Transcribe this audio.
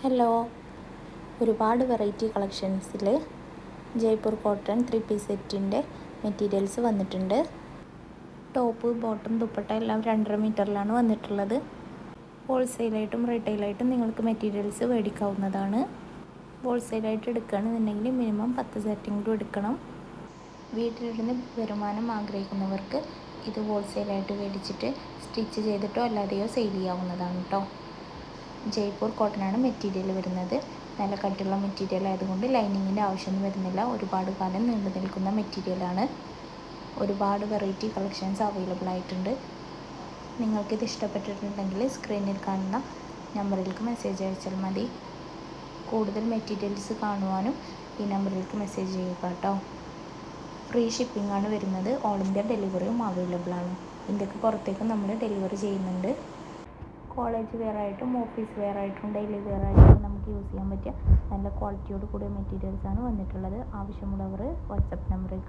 Hello, ഒരുപാട് variety കളക്ഷൻസിൽ Jaipur cotton 3 piece സെറ്റിൻ്റെ മെറ്റീരിയൽസ് വന്നിട്ടുണ്ട്. ടോപ്പ്, ബോട്ടം, ദുപ്പട്ട എല്ലാം 2.5 മീറ്ററിലാണ് വന്നിട്ടുള്ളത്. ഹോൾസെയിലായിട്ടും റീറ്റെയിലായിട്ടും നിങ്ങൾക്ക് മെറ്റീരിയൽസ് മേടിക്കാവുന്നതാണ്. ഹോൾസെയിലായിട്ട് എടുക്കുകയാണെന്നുണ്ടെങ്കിൽ മിനിമം 10 സെറ്റെങ്കിലും എടുക്കണം. വീട്ടിലിരുന്ന് വരുമാനം ആഗ്രഹിക്കുന്നവർക്ക് ഇത് ഹോൾസെയിലായിട്ട് മേടിച്ചിട്ട് സ്റ്റിച്ച് ചെയ്തിട്ടോ അല്ലാതെയോ സെയിൽ ചെയ്യാവുന്നതാണ് കേട്ടോ. ജയ്പൂർ കോട്ടനാണ് മെറ്റീരിയൽ വരുന്നത്. നല്ല കട്ടിയുള്ള മെറ്റീരിയൽ ആയതുകൊണ്ട് ലൈനിങ്ങിൻ്റെ ആവശ്യമൊന്നും വരുന്നില്ല. ഒരുപാട് കാലം നീണ്ടു നിൽക്കുന്ന മെറ്റീരിയലാണ്. ഒരുപാട് വെറൈറ്റി കളക്ഷൻസ് അവൈലബിൾ ആയിട്ടുണ്ട്. നിങ്ങൾക്കിത് ഇഷ്ടപ്പെട്ടിട്ടുണ്ടെങ്കിൽ സ്ക്രീനിൽ കാണുന്ന നമ്പറിലേക്ക് മെസ്സേജ് അയച്ചാൽ മതി. കൂടുതൽ മെറ്റീരിയൽസ് കാണുവാനും ഈ നമ്പറിലേക്ക് മെസ്സേജ് ചെയ്യുക കേട്ടോ. ഫ്രീ ഷിപ്പിംഗ് ആണ് വരുന്നത്. ഓൾ ഇന്ത്യ ഡെലിവറിയും അവൈലബിൾ ആണ്. ഇന്ത്യക്ക് പുറത്തേക്കും നമ്മൾ ഡെലിവറി ചെയ്യുന്നുണ്ട്. കോളേജ് വെയർ ആയിട്ടും ഓഫീസ് വെയർ ആയിട്ടും ഡെയിലി വെയർ ആയിട്ടും നമുക്ക് യൂസ് ചെയ്യാൻ പറ്റിയ നല്ല ക്വാളിറ്റിയോട് കൂടിയ മെറ്റീരിയൽസാണ് വന്നിട്ടുള്ളത്. ആവശ്യമുള്ളവർ വാട്സപ്പ് നമ്പറിലേക്ക്